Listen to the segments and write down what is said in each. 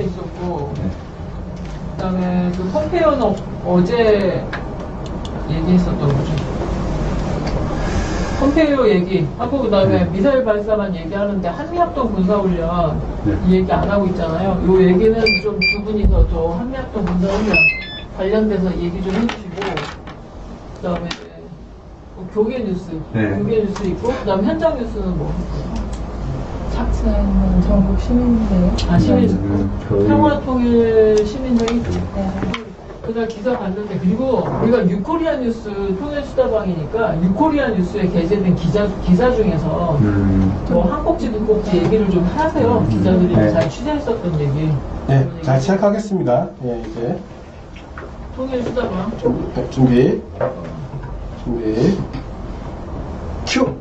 있었고, 그다음에 그 폼페이오는 어제 얘기했었던 거죠. 폼페이오 얘기하고 그다음에 미사일 발사만 얘기하는데 한미합동 군사훈련 이 얘기 안 하고 있잖아요. 이 얘기는 좀 두 분이서 저 한미합동 군사훈련 관련돼서 얘기 좀 해주시고, 그다음에 교계 뉴스, 교계 뉴스 있고, 그다음에 현장 뉴스는 뭐? 착수하는 전국 시민들. 아, 시민 평화통일 시민회의. 네. 그날 기사 봤는데, 그리고 우리가 유코리아 뉴스 통일수다방이니까 유코리아 뉴스에 게재된 기사 중에서 뭐 한꼭지 두꼭지 얘기를 좀 하세요. 기자들이 잘 취재했었던 얘기. 네, 자 시작하겠습니다. 예, 이제 통일수다방. 준비 큐.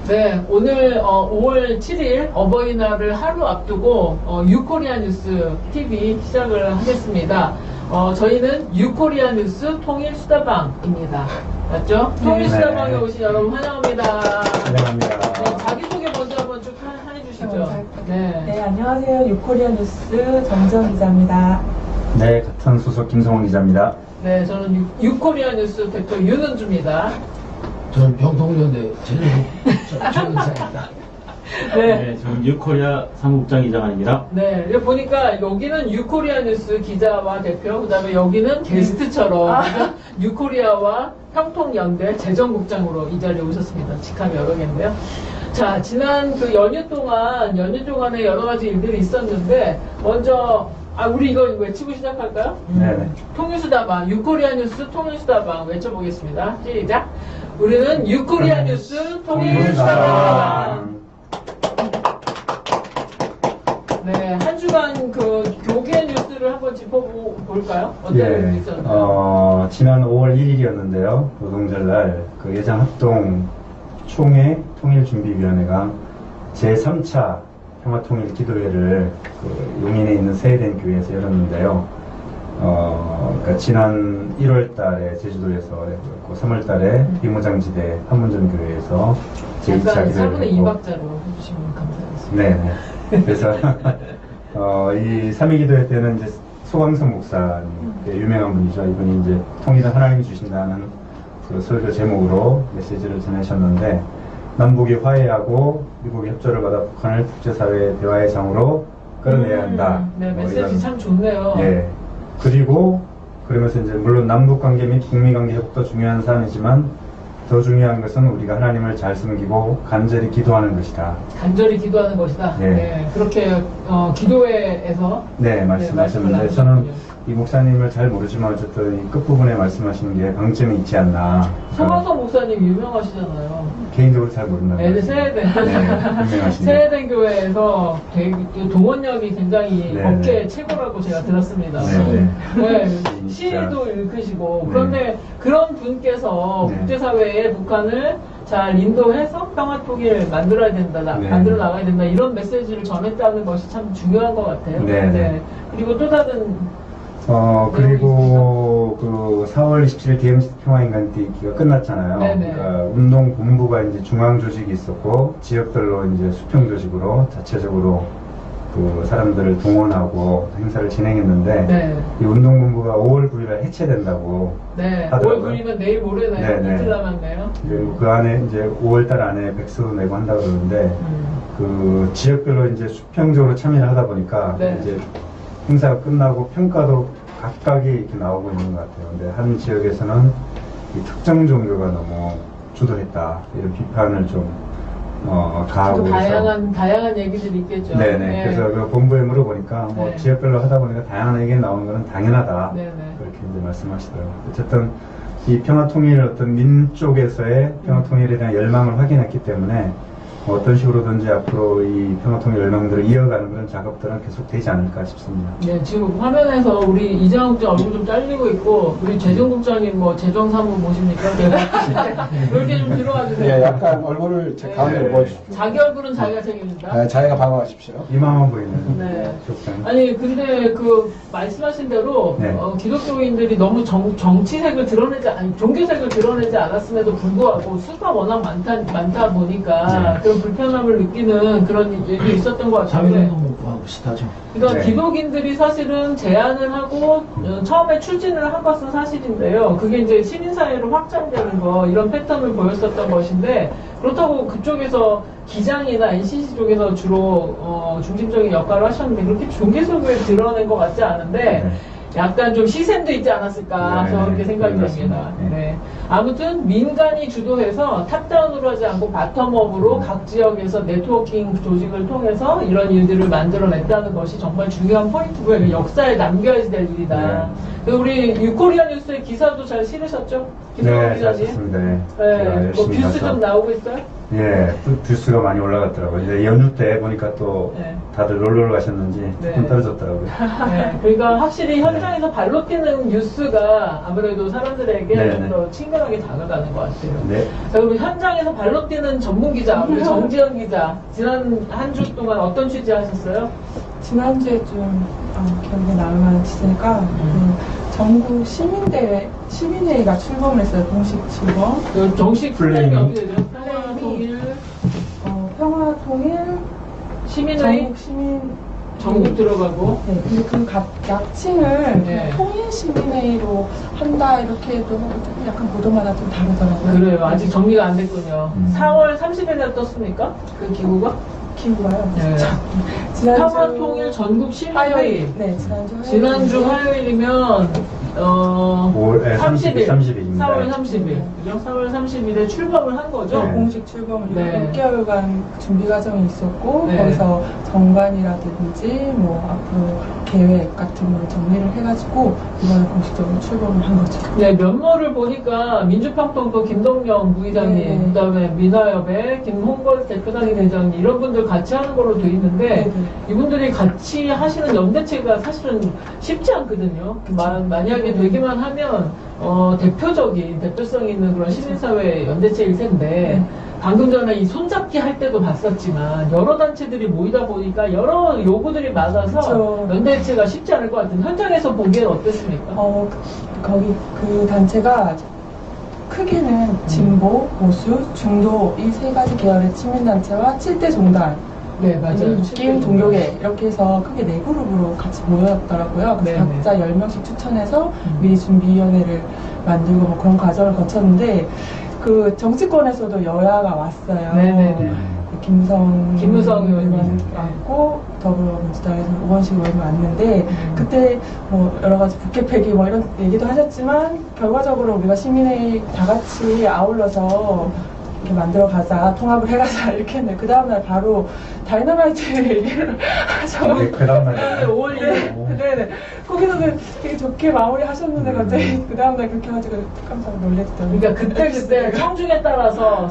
네, 오늘 5월 7일 어버이날을 하루 앞두고 유코리아 뉴스 TV 시작을 하겠습니다. 저희는 유코리아 뉴스 통일수다방입니다. 맞죠? 통일수다방에 오신 여러분 환영합니다. 환영합니다. 네, 자기소개 먼저 한번 쭉 해주시죠. 네, 안녕하세요. 유코리아 뉴스 정지영 기자입니다. 네, 같은 소속 김성훈 기자입니다. 네, 저는 유코리아 뉴스 대표 윤은주입니다. 저는 병통연대 최은사입니다. 네. 저는 유코리아 사무국장 이장환입니다. 네, 여기 보니까 여기는 유코리아 뉴스 기자와 대표, 그 다음에 여기는 게스트처럼 유코리아와 평통연대 재정국장으로 이 자리에 오셨습니다. 직함이 여러 개인데요. 자, 지난 그 연휴 동안에 여러 가지 일들이 있었는데, 먼저, 우리 이거 외치고 시작할까요? 네. 통일수다방, 유코리아 뉴스 통일수다방 외쳐보겠습니다. 시작. 우리는 유코리아 뉴스 통일수다방. 네, 한 주간 그 교계 뉴스를 한번 짚어볼까요? 어떤 일이 있었나요? 지난 5월 1일이었는데요. 노동절날 그 예장합동 총회 통일준비위원회가 제3차 평화통일 기도회를 그 용인에 있는 세해된 교회에서 열었는데요. 그러니까 지난 1월 달에 제주도에서 열었고 3월 달에 비무장지대 판문점교회에서 제2차 약간 기도회를 3분의 했고 2박자로 해주시면 감사하겠습니다. 네네. 그래서 이 3.2 기도회 때는 이제 소광선 목사님, 유명한 분이죠. 이분이 이제 통일은 하나님이 주신다는 그 설교 제목으로 메시지를 전하셨는데, 남북이 화해하고 미국의 협조를 받아 북한을 국제사회의 대화의 장으로 끌어내야 한다. 네, 뭐 메시지 이런, 참 좋네요. 예. 그리고 그러면서 이제 물론 남북 관계 및 북미 관계 회복도 중요한 사안이지만 더 중요한 것은 우리가 하나님을 잘 섬기고 간절히 기도하는 것이다. 간절히 기도하는 것이다. 네. 네, 그렇게 기도회에서 네, 말씀하셨는데 저는 이 목사님을 잘 모르지만 어쨌든 이 끝부분에 말씀하시는 게 방점이 있지 않나. 서광선 목사님 유명하시잖아요. 개인적으로 잘 모른다는 네, 말씀. 세해된 유명하시네요. 세해된 교회에서 되게 동원력이 굉장히 네, 업계 네. 최고라고 제가 들었습니다. 네, 네, 진짜. 시도 읽으시고 네. 그런데 그런 분께서 네. 국제사회에 북한을 잘 인도해서 평화통일 만들어야 된다, 네. 만들어 나가야 된다 이런 메시지를 전했다는 것이 참 중요한 것 같아요. 네, 네. 그리고 또 다른 그리고 그 4월 27일 DMZ 평화인간뛰기가 끝났잖아요. 네네. 그러니까 운동본부가 이제 중앙 조직이 있었고 지역별로 이제 수평 조직으로 자체적으로 그 사람들을 동원하고 행사를 진행했는데 네. 이 운동본부가 5월 9일에 해체된다고 네, 하더라고요. 5월 9일이면 내일 모레네요. 네네. 이틀 남았네요. 그리고 그 안에 이제 5월달 안에 백수 내고 한다고 그러는데 그 지역별로 이제 수평적으로 참여를 하다 보니까 네. 이제 행사가 끝나고 평가도 각각이 이렇게 나오고 있는 것 같아요. 근데 한 지역에서는 이 특정 종교가 너무 주도했다 이런 비판을 좀 가하고 다양한 얘기들이 있겠죠. 네네. 네. 그래서 그 본부에 물어보니까 뭐 네. 지역별로 하다 보니까 다양한 의견이 나오는 것은 당연하다. 네네. 그렇게 이제 말씀하시더라고요. 어쨌든 이 평화통일 어떤 민쪽에서의 평화통일에 대한 열망을 확인했기 때문에 어떤 식으로든지 앞으로 이 평화통일 열망들을 이어가는 그런 작업들은 계속 되지 않을까 싶습니다. 네, 지금 화면에서 우리 이장국 국장 얼굴 좀 잘리고 있고, 우리 재정국장님 뭐 재정사무 모십니까? 그렇게 좀 들어와 주세요. 예, 약간 얼굴을 제 가운데로 보여주십시오. 자기 얼굴은 자기가 책임진다. 네, 자기가 방어하십시오. 이만만 보이는 네. 족장. 아니 근데 그 말씀하신 대로 네. 기독교인들이 너무 정치색을 드러내지 종교색을 드러내지 않았음에도 불구하고 수가 워낙 많다 보니까 네. 그런 불편함을 느끼는 그런 일이 있었던 것 같아요. 자유로운 못 구하고. 비슷하죠. 그러니까 네. 기독인들이 사실은 제안을 하고 처음에 추진을 한 것은 사실인데요. 그게 이제 시민사회로 확장되는 거 이런 패턴을 보였었던 것인데 그렇다고 그쪽에서 기장이나 NCC 쪽에서 주로 중심적인 역할을 하셨는데 그렇게 종교색을 드러낸 것 같지 않은데 네. 약간 좀 시샘도 있지 않았을까 네, 저는 그렇게 생각이 네, 듭니다. 맞습니다. 네. 아무튼 민간이 주도해서 탑다운으로 하지 않고 바텀업으로 각 지역에서 네트워킹 조직을 통해서 이런 일들을 만들어냈다는 것이 정말 중요한 포인트고요. 역사에 남겨야 될 일이다. 그리고 우리 유코리아 뉴스의 기사도 잘 실으셨죠? 네, 기자님? 잘 썼습니다. 네. 네, 제가 뭐 열심히 뷰스 가서. 좀 나오고 있어요? 예, 뷰스가 많이 올라갔더라고요. 이제 연휴 때 보니까 또 네. 다들 놀러 가셨는지 조금 네. 떨어졌더라고요. 네, 그러니까 확실히 현장에서 발로 뛰는 뉴스가 아무래도 사람들에게 네, 좀 네. 더 친근하게 다가가는 것 같아요. 네. 자, 그럼 현장에서 발로 뛰는 전문 기자, 우리 정지현 기자, 지난 한 주 동안 어떤 취재 하셨어요? 지난주에 좀 기억에 남을 만한 취재가 전국 시민회의가 출범을 했어요. 공식 출범. 그 정식 플레이밍. 플레이밍 어떻게 되죠? 평화통일 평화통일 시민회의 전국 시민 전국 들어가고 네, 근데 그 약칭을 네. 통일 시민회의로 한다 이렇게 해도 약간 보도마다 좀 다르더라고요. 그래요. 아직 정리가 안 됐군요. 음. 4월 30일에 떴습니까? 그 기구가? 기구가요. 네. 평화통일 전국 시민회의. 네, 지난주 지난주 화요일이면 5월 30일, 30일입니다. 4월 30일, 그죠? 4월 30일에 출범을 한 거죠. 네. 공식 출범을 네. 6개월간 준비 과정이 있었고 네. 거기서 정관이라든지 뭐 앞으로 계획 같은 걸 정리를 해가지고 이번에 공식적으로 출범을 한 거죠. 네, 면모를 보니까 민주평통도 김동영 부의장님, 네. 그다음에 민화협의 김홍걸 대표단위 대장님 이런 분들 같이 하는 걸로 돼 있는데 네, 네. 이분들이 같이 하시는 연대체가 사실은 쉽지 않거든요. 만약에 되기만 하면 대표적인 대표성 있는 그런 시민사회 연대체일 텐데 방금 전에 이 손잡기 할 때도 봤었지만 여러 단체들이 모이다 보니까 여러 요구들이 많아서 그쵸. 연대체가 쉽지 않을 것 같은 현장에서 보기엔 어땠습니까? 거기 그 단체가 크게는 진보, 보수, 중도 이 세 가지 계열의 시민단체와 7대 종단 네, 맞아요. 게임 종교계 이렇게 해서 크게 네 그룹으로 같이 모였더라고요. 그래서 네네. 각자 10명씩 추천해서 미리 준비위원회를 만들고 뭐 그런 과정을 거쳤는데 그 정치권에서도 여야가 왔어요. 네네네. 김무성 의원님 왔고 더불어민주당에서 우원식 의원이 왔는데 그때 뭐 여러 가지 북핵폐기 뭐 이런 얘기도 하셨지만 결과적으로 우리가 시민회의 다 같이 아울러서 이렇게 만들어 가자, 통합을 해가자 이렇게 했는데 그 다음날 바로 다이너마이트 얘기를 하셔. 그 다음날 5월 1일. 네네. 거기서는 되게 좋게 마무리하셨는데 갑자기 그 다음날 그렇게 해가지고 깜짝 놀랐던. 그러니까 그때 청중에 따라서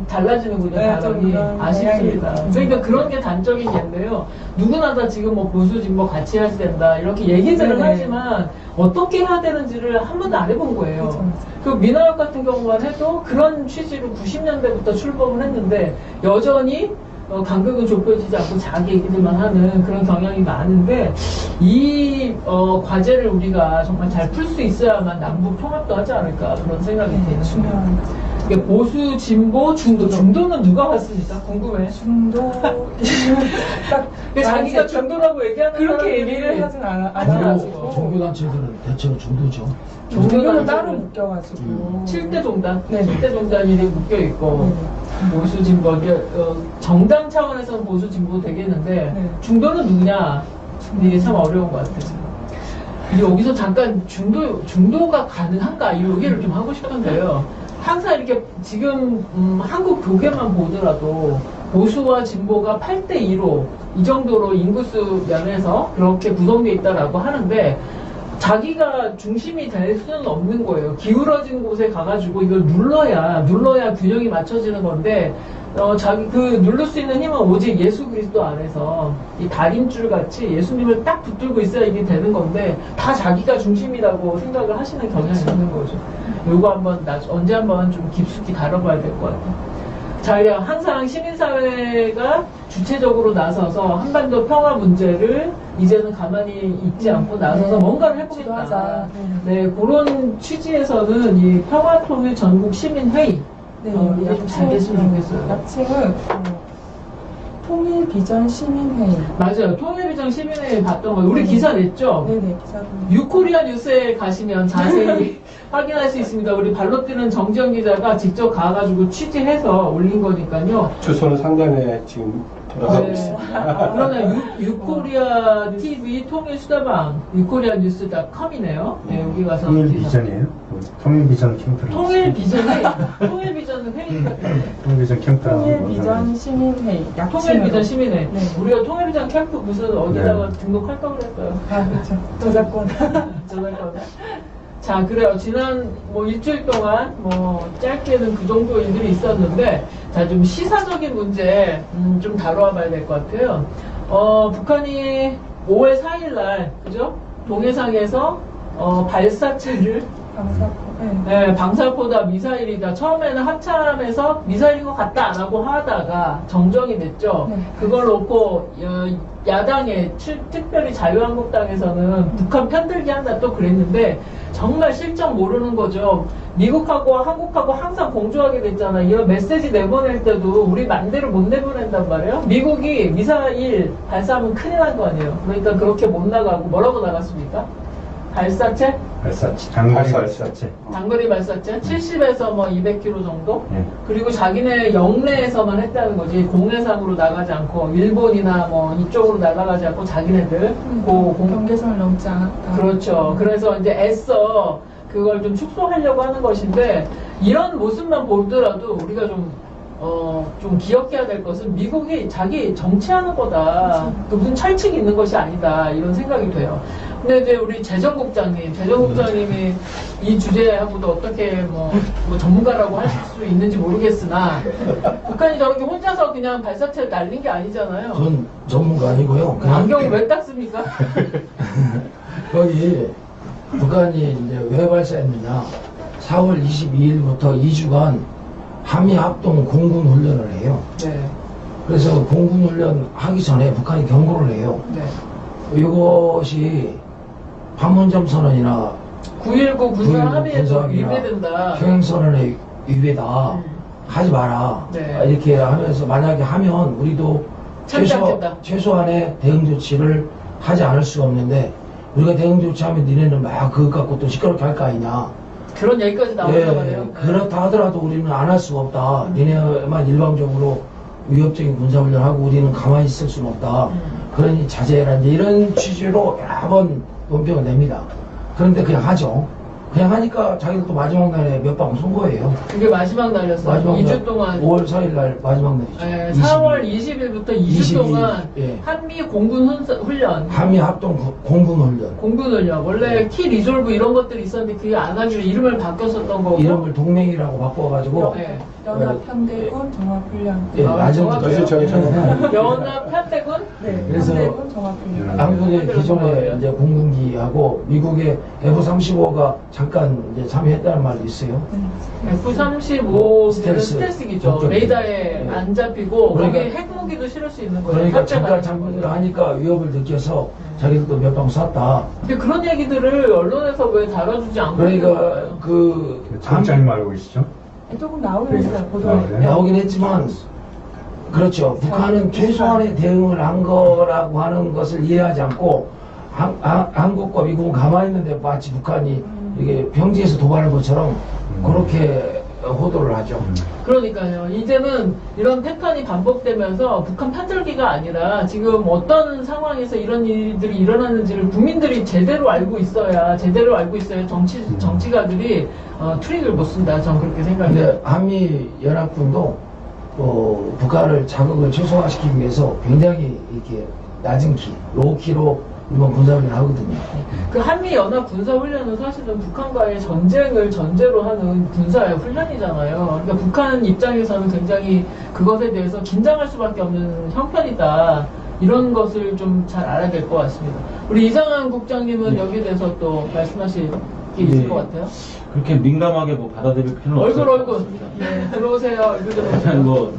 달라지는군요. 네, 발언이. 좀 그런 아쉽습니다. 영향이 그러니까 그런 게 단적인 예인데요. 누구나 다 지금 뭐 보수 진보 같이 해야 된다 이렇게 얘기들은 네네. 하지만 어떻게 해야 되는지를 한 번도 안 해본 거예요. 그렇죠. 그 민화협 같은 경우만 해도 그런 취지로 90년대부터 출범을 했는데 여전히 간극은 좁혀지지 않고 자기 얘기들만 하는 그런 경향이 많은데 이 과제를 우리가 정말 잘 풀 수 있어야만 남북 통합도 하지 않을까 그런 생각이 드는 중요한 이게 보수, 진보, 중도. 중도는 누가 왔습니까? 궁금해. 중도 딱 자기가 중도라고 얘기하는 그렇게 사람들이 얘기를 하진 아, 않아가지고 종교단체들은 대체로 중도죠. 종교는 따로 묶여가지고 7대 종단, 네. 7대 종단이 묶여 있고 보수 진보 정당 차원에서는 보수 진보 되겠는데 네. 중도는 누구냐 이게 참 어려운 것 같아요. 이제 여기서 잠깐 중도가 가능한가 이 얘기를 좀 하고 싶은데요. 항상 이렇게 지금 한국 교계만 보더라도 보수와 진보가 8대2로 이 정도로 인구수 면에서 그렇게 구성되어 있다라고 하는데 자기가 중심이 될 수는 없는 거예요. 기울어진 곳에 가가지고 이걸 눌러야 균형이 맞춰지는 건데 자기 누를 수 있는 힘은 오직 예수 그리스도 안에서 이 다림줄 같이 예수님을 딱 붙들고 있어야 이게 되는 건데 다 자기가 중심이라고 생각을 하시는 경향이 있는 거죠. 요거 언제 한번 좀 깊숙이 다뤄봐야 될 것 같아요. 자, 항상 시민사회가 주체적으로 나서서 한반도 평화 문제를 이제는 가만히 있지 않고 나서서 뭔가를 해보겠다. 주도하자. 네, 그런 취지에서는 이 평화통일 전국 시민회의 네, 이게 좀 잘 됐으면 좋겠어요. 약칭은 통일 비전 시민회의. 맞아요. 통일비전 시민회의 봤던 거예요. 우리 기사 냈죠? 네네, 기사도. 유코리아 뉴스에 가시면 자세히 확인할 수 있습니다. 우리 발로 뛰는 정지영 기자가 직접 가가지고 취재해서 올린 거니까요. 주소는 상단에 지금 돌아가고 네. 있습니다. 그러면 유코리아 TV 통일 수다방 유코리아 뉴스.com이네요. 네, 여기 가서 통일 기사. 비전이에요? 통일 비전 캠프. 통일 비전은 회의 같은데. 통일 비전 캠프. 통일 비전 시민회의. 약칭으로. 통일 비전 시민회. 네. 우리가 통일 비전 캠프 무슨 어디다가 네. 등록할까 그랬어요. 아, 그렇죠. 저작권. 저작권. 자, 그래요. 지난 뭐 일주일 동안 뭐 짧게는 그 정도 일들이 있었는데, 자, 좀 시사적인 문제 좀 다뤄 봐야 될 것 같아요. 북한이 5월 4일 날, 그죠? 동해상에서 발사체를 방사포. 네. 네, 방사포다 미사일이다. 처음에는 합참에서 미사일인 것 같다 라고 하다가 정정이 됐죠. 네. 그걸 놓고 야당의 특별히 자유한국당에서는 북한 편들기 한다 또 그랬는데 정말 실정 모르는 거죠. 미국하고 한국하고 항상 공조하게 됐잖아. 이런 메시지 내보낼 때도 우리 맘대로 못 내보낸단 말이에요. 미국이 미사일 발사하면 큰일 날 거 아니에요. 그러니까 그렇게 못 나가고 뭐라고 나갔습니까? 발사체? 발사체. 장거리 발사체. 단거리 발사체 70에서 뭐 200km 정도? 예. 그리고 자기네 영내에서만 했다는 거지 공해상으로 나가지 않고 일본이나 뭐 이쪽으로 날아가지 않고 자기네들 경계선을 넘지 않았다. 그렇죠. 그래서 이제 애써 그걸 좀 축소하려고 하는 것인데 이런 모습만 보더라도 우리가 좀 기억해야 될 것은 미국이 자기 정치하는 거다. 그 무슨 철칙이 있는 것이 아니다. 이런 생각이 돼요. 근데 이제 우리 재정국장님이 이 주제하고도 어떻게 뭐 전문가라고 하실 수 있는지 모르겠으나 북한이 저렇게 혼자서 그냥 발사체를 날린 게 아니잖아요. 전 전문가 아니고요. 그냥 안경을 왜 딱 씁니까? 거기 북한이 이제 왜 발사했느냐. 4월 22일부터 2주간 한미 합동 공군 훈련을 해요. 네. 그래서 공군 훈련 하기 전에 북한이 경고를 해요. 네. 이것이 판문점 선언이나 9.19 군사 합의에도 군사합의나 위배된다. 평행선언의 위배다. 하지 마라. 네. 이렇게 하면서 만약에 하면 우리도 참지 않겠다. 최소한의 대응 조치를 하지 않을 수가 없는데 우리가 대응 조치하면 니네는 막 그것 갖고 또 시끄럽게 할 거 아니냐. 그런 얘기까지 나온단 말이에요. 그렇다 하더라도 우리는 안 할 수가 없다. 니네만 일방적으로 위협적인 군사훈련하고 우리는 가만히 있을 수는 없다. 그러니 자제해라. 이제 이런 취지로 여러 번 논평을 냅니다. 그런데 그냥 하죠. 그냥 하니까 자기들도 마지막 날에 몇 방 쏜 거예요. 그게 마지막 날이었어요. 마지막 2주 날, 동안. 5월 4일 날 마지막 날이죠. 네, 4월 20일부터 2주 22일, 동안 예. 한미 공군 훈련. 한미 합동 공군 훈련. 공군 훈련. 원래 키 리졸브 이런 것들이 있었는데 그게 안 하기로 이름을 바뀌었었던 거고. 이름을 동맹이라고 바꿔가지고 네. 연합편대군 종합훈련. 예, 아, 낮은 정확해요. 그래서 저희는 연합 편대군? 네, 그래서 편대군 종합훈련. 한국의 기존의 이제 공군기하고 미국의 F-35가 잠깐 이제 참여했다는 말이 있어요. F-35는 스텔스. 스텔스기죠. 목적기. 레이더에 네. 안 잡히고 그러니까- 거기에 핵무기도 실을 수 있는 거예요. 그러니까 탑재가 잠깐 있는 참군을 거예요. 하니까 위협을 느껴서 자기들도 몇 방 쐈다. 근데 그런 얘기들을 언론에서 왜 다뤄주지 않고 있는 그러니까 거예요? 그 청장님 알고 계시죠? 조금 나오긴 했어요. 아, 보도에. 그래요? 나오긴 했지만 그렇죠. 북한은 최소한의 대응을 한 거라고 하는 것을 이해하지 않고 한국과 미국은 가만히 있는데 마치 북한이 이게 평지에서 도발한 것처럼 그렇게 호도를 하죠. 그러니까요. 이제는 이런 패턴이 반복되면서 북한 편들기가 아니라 지금 어떤 상황에서 이런 일들이 일어나는지를 국민들이 제대로 알고 있어야 정치가들이 트릭을 못 쓴다. 전 그렇게 생각해요. 근데 한미 연합군도 북한을 자극을 최소화시키기 위해서 굉장히 이렇게 낮은 키, 로우키로 이번 군사훈련을 하거든요. 그 한미 연합 군사 훈련은 사실은 북한과의 전쟁을 전제로 하는 군사 훈련이잖아요. 그러니까 북한 입장에서는 굉장히 그것에 대해서 긴장할 수밖에 없는 형편이다. 이런 것을 좀 잘 알아야 될 것 같습니다. 우리 이상한 국장님은 여기에 대해서 또 말씀하실 게 있을 네. 것 같아요. 그렇게 민감하게 뭐 받아들일 필요는 없을 것 얼굴. 같습니다. 네, 들어오세요. 얼굴 들어오세요. 일단 뭐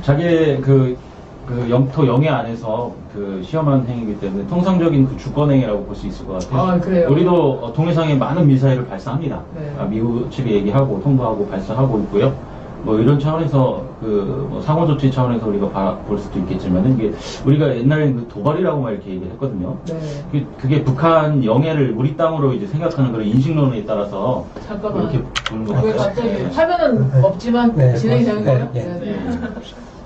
자기의 그 영토 영해 안에서 그 시험한 행위이기 때문에 통상적인 그 주권행위라고 볼 수 있을 것 같아요. 아, 그래요? 우리도 동해상에 많은 미사일을 발사합니다. 네. 미국 측이 얘기하고 통보하고 발사하고 있고요. 뭐 이런 차원에서 뭐 상호 조치 차원에서 우리가 볼 수도 있겠지만 이게 우리가 옛날에 그 도발이라고만 이렇게 얘기를 했거든요. 네. 그게 북한 영해를 우리 땅으로 이제 생각하는 그런 인식론에 따라서 잠깐만. 이렇게 보는 것 왜 같아요. 갑자기 화면은 없지만 네, 진행이 되는 네, 거예요? 네.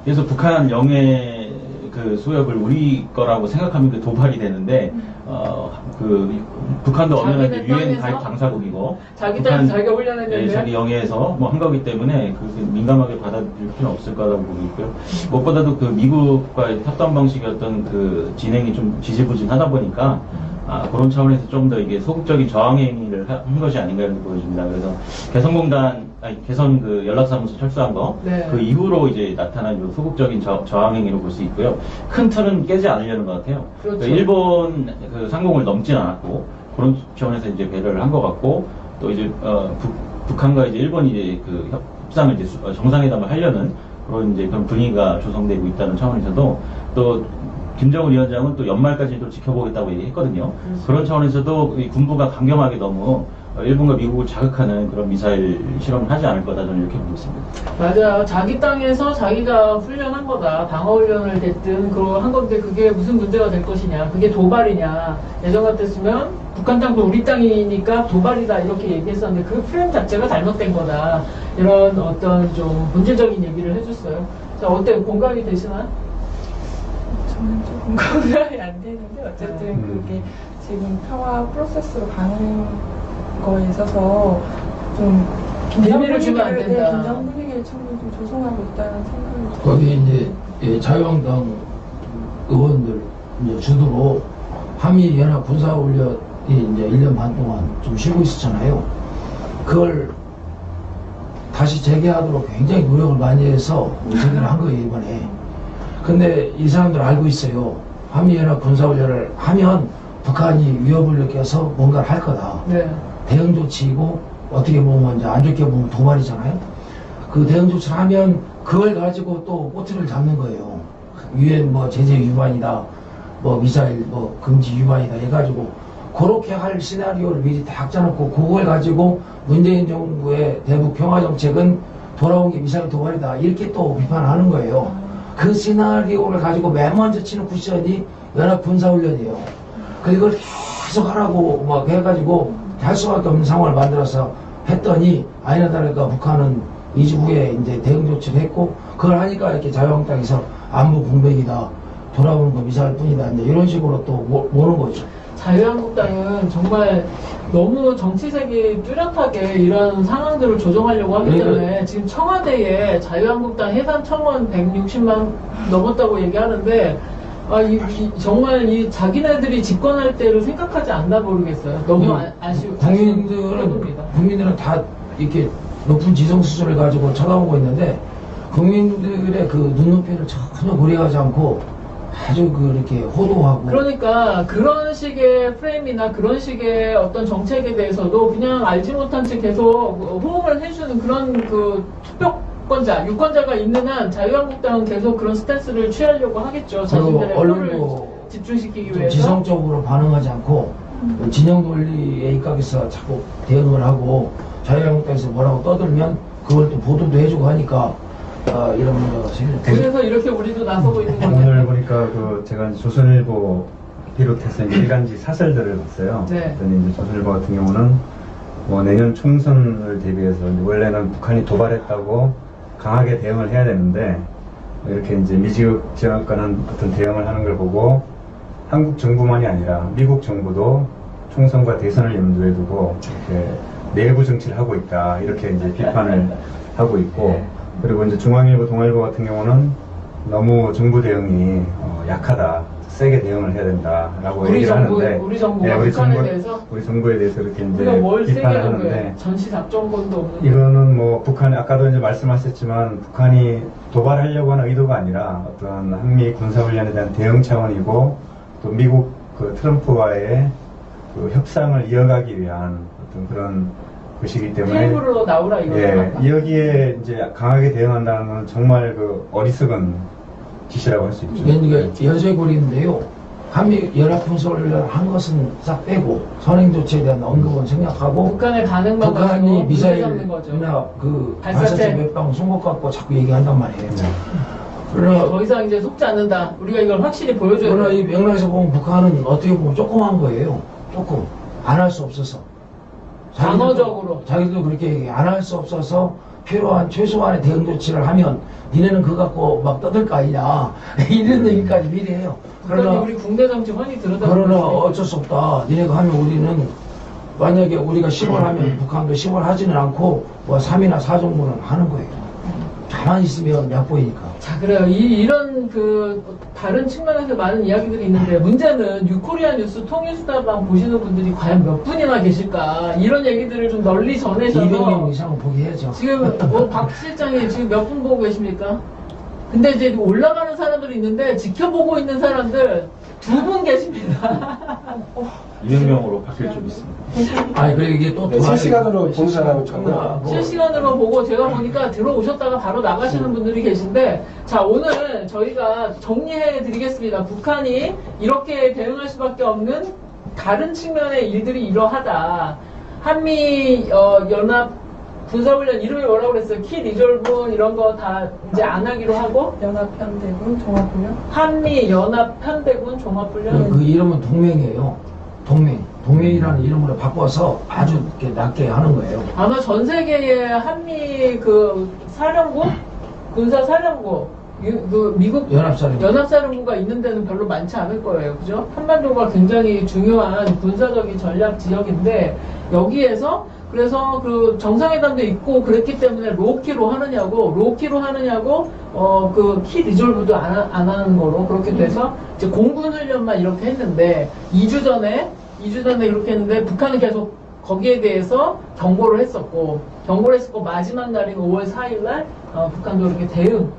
그래서 북한 영해 그 소역을 우리 거라고 생각하면 그 도발이 되는데 북한도 어느 나라 자기네 유엔 땅에서? 가입 당사국이고 자기 땅에서 자기가 예, 훈련했는데 자기 영해에서 뭐 한 거기 때문에 그렇게 민감하게 받아들일 필요는 없을 거라고 보고 있고요. 무엇보다도 그 미국과의 협담 방식이었던 그 진행이 좀 지지부진하다 보니까 그런 차원에서 좀 더 이게 소극적인 저항 행위를 한 것이 아닌가 이렇게 보여집니다. 그래서 개선 그 연락사무소 철수한 거, 네. 그 이후로 이제 나타난 요 소극적인 저항 행위로 볼 수 있고요. 큰 틀은 깨지 않으려는 것 같아요. 그렇죠. 그 일본 그 상공을 넘진 않았고 그런 차원에서 이제 배려를 한 것 같고 또 이제 북한과 이제 일본이 이제 그 협상을 이제 정상회담을 하려는 그런 분위기가 조성되고 있다는 차원에서도 또 김정은 위원장은 또 연말까지 또 지켜보겠다고 얘기했거든요. 그런 차원에서도 이 군부가 강경하게 너무 일본과 미국을 자극하는 그런 미사일 실험을 하지 않을 거다 저는 이렇게 보고 있습니다. 맞아요. 자기 땅에서 자기가 훈련한 거다. 방어 훈련을 됐든 그거 한 건데 그게 무슨 문제가 될 것이냐. 그게 도발이냐. 예전 같았으면 북한 땅도 우리 땅이니까 도발이다 이렇게 얘기했었는데 그 프레임 자체가 잘못된 거다. 이런 어떤 좀 문제적인 얘기를 해줬어요. 자, 어때요? 공감이 되시나요? 저는 조금 공감이 안 되는데 어쨌든 그게 지금 평화 프로세스로 가는 거에 있어서 좀 재미를 주면 안 된다. 긴장 분위기를 충분히 좀 조성하고 있다는 생각이 거기 이제 자유한국당 의원들 이제 주도로 한미 연합 군사훈련이 이제 1년 반 동안 좀 쉬고 있었잖아요. 그걸 다시 재개하도록 굉장히 노력을 많이 해서 재개를 한 거예요, 이번에. 근데 이 사람들 알고 있어요. 한미연합 군사훈련을 하면 북한이 위협을 느껴서 뭔가를 할 거다. 네. 대응 조치이고 어떻게 보면 이제 안 좋게 보면 도발이잖아요. 그 대응 조치를 하면 그걸 가지고 또 꼬투리를 잡는 거예요. 유엔 뭐 제재 위반이다, 뭐 미사일 뭐 금지 위반이다 해가지고 그렇게 할 시나리오를 미리 다 짜놓고 그걸 가지고 문재인 정부의 대북 평화 정책은 돌아온 게 미사일 도발이다 이렇게 또 비판하는 거예요. 그 시나리오를 가지고 맨 먼저 치는 쿠션이 연합 군사훈련이에요. 그걸 계속 하라고 막 해가지고 할 수밖에 없는 상황을 만들어서 했더니 아니나 다를까 북한은 2주 후에 이제 대응 조치를 했고 그걸 하니까 이렇게 자유한국당에서 안보 공백이다 돌아오는 거 미사일 뿐이다 이제 이런 식으로 또 모는 거죠. 자유한국당은 정말 너무 정치색이 뚜렷하게 이런 상황들을 조정하려고 하기 때문에 지금 청와대에 자유한국당 해산 청원 160만 넘었다고 얘기하는데 정말 이 자기네들이 집권할 때를 생각하지 않나 모르겠어요. 너무 아쉬운 국민들은 다 이렇게 높은 지성 수준을 가지고 쳐다보고 있는데 국민들의 그 눈높이를 전혀 고려하지 않고 아주 그렇게 호도하고 그러니까 그런 식의 프레임이나 그런 식의 어떤 정책에 대해서도 그냥 알지 못한 채 계속 호응을 해주는 그런 그 투표권자, 유권자가 있는 한 자유한국당은 계속 그런 스탠스를 취하려고 하겠죠. 자신들의 표를 집중시키기 좀 위해서. 지성적으로 반응하지 않고 진영 논리에 입각해서 자꾸 대응을 하고 자유한국당에서 뭐라고 떠들면 그걸 또 보도도 해주고 하니까 이런 문제가 생겨요. 그래서 이렇게 우리도 나서고 있는 오늘 건데. 보니까 제가 이제 조선일보 비롯해서 이제 일간지 사설들을 봤어요. 네. 그랬더니 이제 조선일보 같은 경우는 뭐 내년 총선을 대비해서 이제 원래는 북한이 도발했다고 강하게 대응을 해야 되는데 이렇게 이제 미지근한 어떤 대응을 하는 걸 보고 한국 정부만이 아니라 미국 정부도 총선과 대선을 염두에 두고 이렇게 내부 정치를 하고 있다 이렇게 이제 비판을 하고 있고 그리고 이제 중앙일보, 동아일보 같은 경우는 너무 정부 대응이 약하다, 세게 대응을 해야 된다라고 얘기를 하는데 우리 정부가 북한에 대해서 우리 정부에 대해서 이렇게 우리가 이제 뭘 세게 비판을 하는 하는데 거예요? 전시 작전권도 없는. 이거는 뭐 북한이 아까도 이제 말씀하셨지만 북한이 도발하려고 하는 의도가 아니라 어떤 한미 군사훈련에 대한 대응 차원이고 또 미국 그 트럼프와의 그 협상을 이어가기 위한 어떤 그런 것이기 때문에 테이블로 나오라 이거죠. 여기에 이제 강하게 대응한다는 건 정말 그 어리석은 짓이라고 할 수 있죠. 이게 여제고리인데요. 한미 연합군사훈련 한 것은 싹 빼고 선행 조치에 대한 언급은 생략하고 북한의 반응만 북한이 가지고 문제 미사일 삼는 거죠. 그 발사체. 발사체 몇 방 쏜 것 갖고 자꾸 얘기한단 말이에요. 더 그러나 이상 이제 속지 않는다. 우리가 이걸 확실히 보여줘야 그러나 돼. 이 맥락에서 보면 북한은 어떻게 보면 조그만 거예요. 조금 안 할 수 없어서. 방어적으로. 자기들도 그렇게 얘기해. 안 할 수 없어서 필요한 최소한의 대응 조치를 하면 니네는 그거 갖고 막 떠들 거 아니냐. 이런 얘기까지 미리 해요. 북한이 그러나 우리 국내 정치 훤히 들여다보고 그러나 있어요. 어쩔 수 없다. 니네가 하면 우리는 만약에 우리가 10월 하면 북한도 10월 하지는 않고 뭐 3이나 4 정도는 하는 거예요. 가만히 있으면 약보이니까. 자, 그래요. 이런 그 다른 측면에서 많은 이야기들이 있는데 문제는 유코리아 뉴스 통일수다방 보시는 분들이 과연 몇 분이나 계실까? 이런 얘기들을 좀 널리 200명 전해셔서 이상은 보게 해야죠. 지금 박 실장이 지금 몇 분 보고 계십니까? 근데 이제 올라가는 사람들이 있는데 지켜보고 있는 사람들 2분 계십니다. 200명으로 바뀔 좀 있습니다. 아니, 그리고 이게 또 네, 실시간으로 보는 사람은 끝나. 실시간으로 보고 제가 보니까 들어오셨다가 바로 나가시는 분들이 계신데 자 오늘 저희가 정리해 드리겠습니다. 북한이 이렇게 대응할 수밖에 없는 다른 측면의 일들이 이러하다. 한미 연합 군사훈련 이름이 뭐라고 그랬어요? 키 리졸브 이런 거 다 이제 안 하기로 하고 연합편대군 종합훈련. 한미 연합 편대군 종합훈련 그 이름은 동맹이에요. 동맹이라는 이름으로 바꿔서 아주 이렇게 낮게 하는 거예요. 아마 전 세계의 한미 그 사령부 군사 사령부 그 미국 연합사령부가 있는 데는 별로 많지 않을 거예요. 그죠? 한반도가 굉장히 중요한 군사적인 전략 지역인데 여기에서 그래서 그 정상회담도 있고 그랬기 때문에 로키로 하느냐고 그 키 리졸브도 안 하는 거로 그렇게 돼서 이제 공군 훈련만 이렇게 했는데 2주 전에 이렇게 했는데 북한은 계속 거기에 대해서 경고를 했었고 마지막 날인 5월 4일 날 북한도 이렇게 대응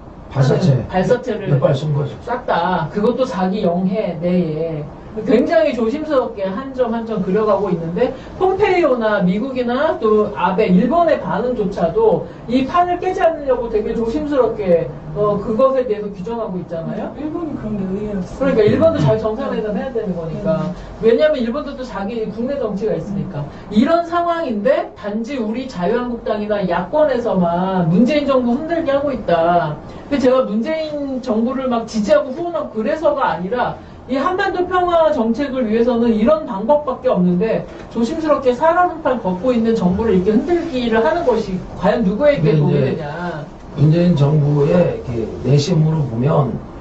발사체를 몇 발 쏜 거죠. 싹 다 그것도 자기 영해 내에 굉장히 조심스럽게 한 점 한 점 그려가고 있는데 폼페이오나 미국이나 또 아베 일본의 반응조차도 이 판을 깨지 않으려고 되게 조심스럽게 그것에 대해서 규정하고 있잖아요. 일본이 그런 게 의외였어요. 그러니까 일본도 잘 정상회담 해야 되는 거니까. 왜냐하면 일본도 또 자기 국내 정치가 있으니까. 이런 상황인데 단지 우리 자유한국당이나 야권에서만 문재인 정부 흔들게 하고 있다. 근데 제가 문재인 정부를 막 지지하고 후원하고 그래서가 아니라 이 한반도 평화 정책을 위해서는 이런 방법밖에 없는데 조심스럽게 사람 한 판 걷고 있는 정부를 이렇게 흔들기를 하는 것이 과연 누구에게 도움이 되냐. 문재인 정부의 내심으로 보면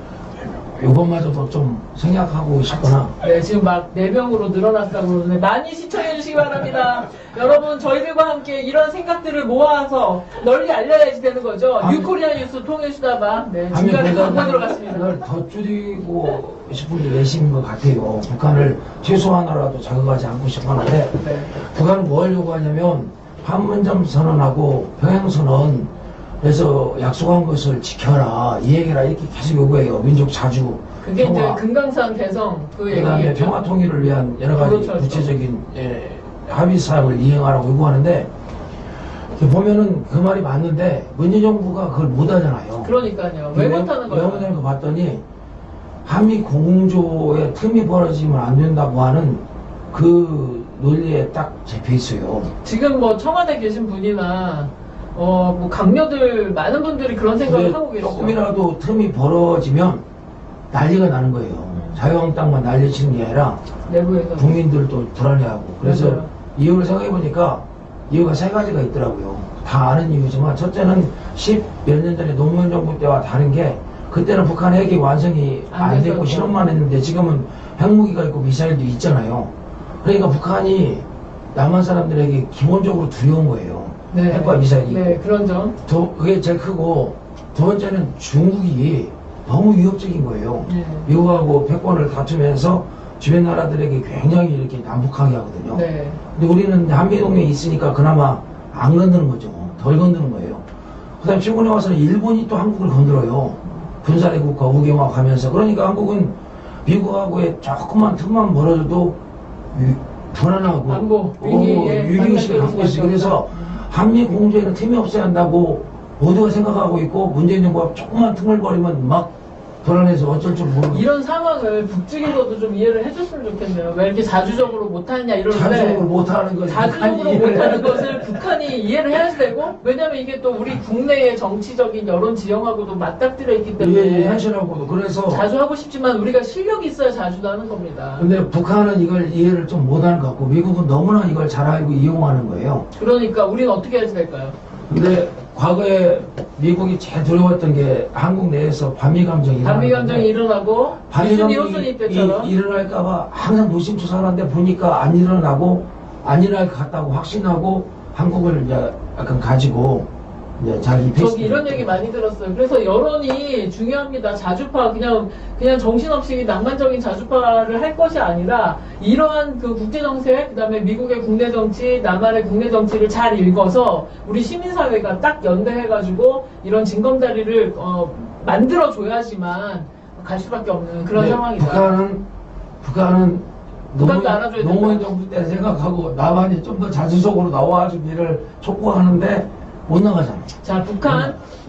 이것마저도 좀 생각하고 싶거나. 네, 지금 막 4명으로 늘어났다고 그러는데 많이 시청해 주시기 바랍니다. 여러분, 저희들과 함께 이런 생각들을 모아서 널리 알려야지 되는 거죠. 유코리아 뉴스 통일수다방. 네, 중간에 광고 들어갔습니다. 이걸 더 줄이고 싶은 게 내심인 것 같아요. 북한을 최소한으로라도 자극하지 않고 싶어 하는데, 네. 북한은 뭘 요구하냐면, 판문점 선언하고 평양선언, 그래서 약속한 것을 지켜라, 이 얘기라 이렇게 계속 요구해요. 민족 자주. 그게 평화. 이제 금강산 개성 그 그다음에 얘기겠죠. 평화 통일을 위한 여러 가지 그렇죠. 구체적인 합의 사항을 이행하라고 요구하는데 이렇게 보면은 그 말이 맞는데 문재인 정부가 그걸 못 하잖아요. 그러니까요. 왜 못하는 왜 거예요? 못하는 거 봤더니 한미 공조에 틈이 벌어지면 안 된다고 하는 그 논리에 딱 잡혀 있어요. 지금 뭐 청와대 계신 분이나 뭐 강요들 많은 분들이 그런 생각을 근데 하고 계시죠. 조금이라도 틈이 벌어지면 난리가 나는 거예요. 자유한국당만 난리치는 게 아니라 내부에서. 국민들도 불안해하고. 그래서 맞아요. 이유를 생각해보니까 이유가 3가지가 있더라고요. 다 아는 이유지만 첫째는 10몇 년 전에 노무현 정부 때와 다른 게 그때는 북한 핵이 완성이 안 됐고 됐었죠. 실험만 했는데 지금은 핵무기가 있고 미사일도 있잖아요. 그러니까 북한이 남한 사람들에게 기본적으로 두려운 거예요. 네. 핵과 미사일이. 네, 그런 점. 그게 제일 크고 두 번째는 중국이 너무 위협적인 거예요. 네. 미국하고 패권을 다투면서 주변 나라들에게 굉장히 이렇게 난폭하게 하거든요. 네. 근데 우리는 한미동맹이 있으니까 그나마 안 건드는 거죠. 덜 건드는 거예요. 그 다음에 최근에 와서는 일본이 또 한국을 건드려요. 군사대국과 우경화 가면서. 그러니까 한국은 미국하고의 조그만 틈만 벌어져도 불안하고 안보, 위기에 위기의식을 갖고 있어요. 그래서 한미 공조에는 틈이 없어야 한다고 모두가 생각하고 있고 문재인 정부가 조그만 틈을 벌이면 막 불안해서 어쩔 줄 모르고 이런 상황을 북측에서도 좀 이해를 해줬으면 좋겠네요. 왜 이렇게 자주적으로 못하냐 이러는데 자주적으로 못하는 거 자주적으로 못하는 것을 북한이 이해를 해야 되고, 왜냐면 이게 또 우리 국내의 정치적인 여론 지형하고도 맞닥뜨려 있기 때문에 현실하고도 그래서 자주 하고 싶지만 우리가 실력이 있어야 자주도 하는 겁니다. 근데 북한은 이걸 이해를 좀 못하는 것 같고 미국은 너무나 이걸 잘 알고 이용하는 거예요. 그러니까 우리는 어떻게 해야 될까요? 근데 과거에 미국이 제일 두려웠던 게 한국 내에서 반미 감정이 반미 감정이 일어나고 유순이 호순이 때처럼 일어날까봐 항상 노심초사하는데 보니까 안 일어나고 안 일어날 것 같다고 확신하고 한국을 이제 약간 가지고 이제 잘 입혔습니다. 저기 이런 얘기 많이 들었어요. 그래서 여론이 중요합니다. 자주파 그냥 정신없이 낭만적인 자주파를 할 것이 아니라 이러한 그 국제 정세, 그다음에 미국의 국내 정치, 남한의 국내 정치를 잘 읽어서 우리 시민사회가 딱 연대해가지고 이런 징검다리를 만들어 줘야지만 갈 수밖에 없는 그런 상황이다. 북한은 북한도 알아줘야 노무현 된다. 정부 때 생각하고 남한이 좀 더 자주적으로 나와가지고 일을 촉구하는데 못 나가잖아. 자,